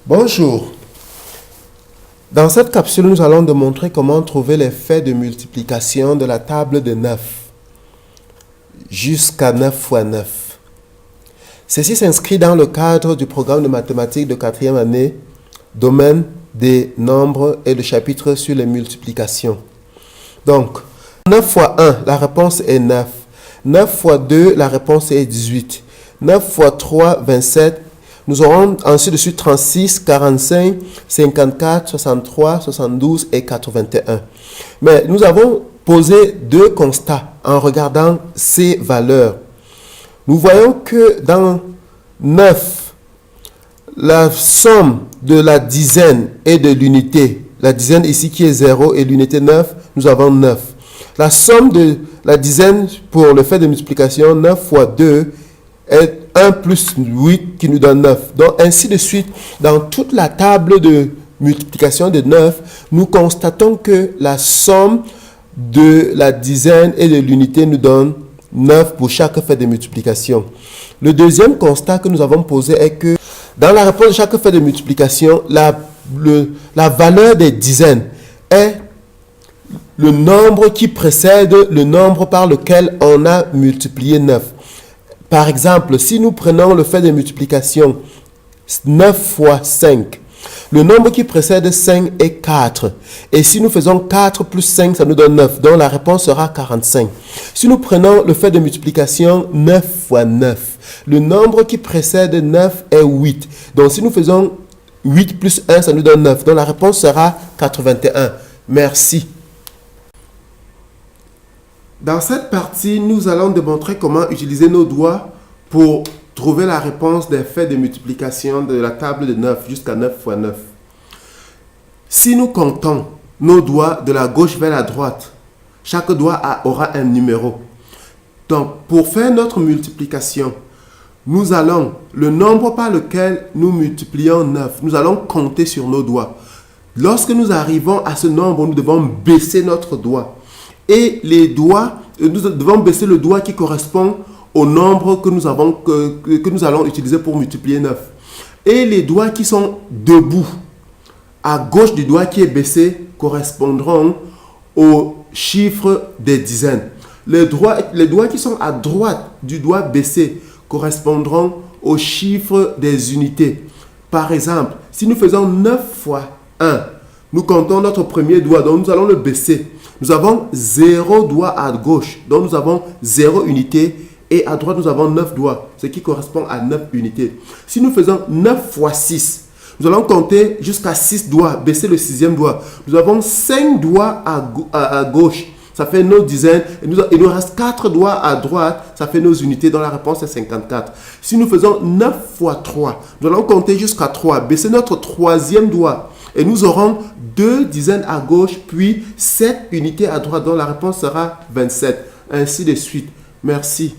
Bonjour. Dans cette capsule, nous allons démontrer comment trouver les faits de multiplication de la table de 9 jusqu'à 9 fois 9. Ceci s'inscrit dans le cadre du programme de mathématiques de 4e année, domaine des nombres et le chapitre sur les multiplications. Donc, 9 fois 1, la réponse est 9. 9 fois 2, la réponse est 18. 9 fois 3, 27. Nous aurons ensuite de suite 36, 45, 54, 63, 72 et 81. Mais nous avons posé deux constats en regardant ces valeurs. Nous voyons que dans 9, la somme de la dizaine et de l'unité, la dizaine ici qui est 0 et l'unité 9, nous avons 9. La somme de la dizaine pour le fait de multiplication, 9 fois 2, est 1 plus 8 qui nous donne 9. Donc, ainsi de suite, dans toute la table de multiplication de 9, nous constatons que la somme de la dizaine et de l'unité nous donne 9 pour chaque fait de multiplication. Le deuxième constat que nous avons posé est que dans la réponse de chaque fait de multiplication, la valeur des dizaines est le nombre qui précède le nombre par lequel on a multiplié 9. Par exemple, si nous prenons le fait de multiplication 9 fois 5, le nombre qui précède 5 est 4. Et si nous faisons 4 plus 5, ça nous donne 9. Donc la réponse sera 45. Si nous prenons le fait de multiplication 9 fois 9, le nombre qui précède 9 est 8. Donc si nous faisons 8 plus 1, ça nous donne 9. Donc la réponse sera 81. Merci. Dans cette partie, nous allons démontrer comment utiliser nos doigts pour trouver la réponse des faits de multiplication de la table de 9 jusqu'à 9 fois 9. Si nous comptons nos doigts de la gauche vers la droite, chaque doigt aura un numéro. Donc, pour faire notre multiplication, nous allons, le nombre par lequel nous multiplions 9, nous allons compter sur nos doigts. Lorsque nous arrivons à ce nombre, nous devons baisser notre doigt. Et les doigts, nous devons baisser le doigt qui correspond au nombre que nous allons utiliser pour multiplier 9. Et les doigts qui sont debout, à gauche du doigt qui est baissé, correspondront au chiffre des dizaines. Les doigts qui sont à droite du doigt baissé correspondront au chiffre des unités. Par exemple, si nous faisons 9 fois 1, nous comptons notre premier doigt, donc nous allons le baisser. Nous avons 0 doigt à gauche, donc nous avons 0 unité. Et à droite, nous avons 9 doigts, ce qui correspond à 9 unités. Si nous faisons 9 fois 6, nous allons compter jusqu'à 6 doigts, baisser le 6e doigt. Nous avons 5 doigts à gauche, ça fait nos dizaines. Et il nous reste 4 doigts à droite, ça fait nos unités, dont la réponse est 54. Si nous faisons 9 fois 3, nous allons compter jusqu'à 3, baisser notre 3e doigt. Et nous aurons 2 dizaines à gauche, puis 7 unités à droite, dont la réponse sera 27. Ainsi de suite. Merci.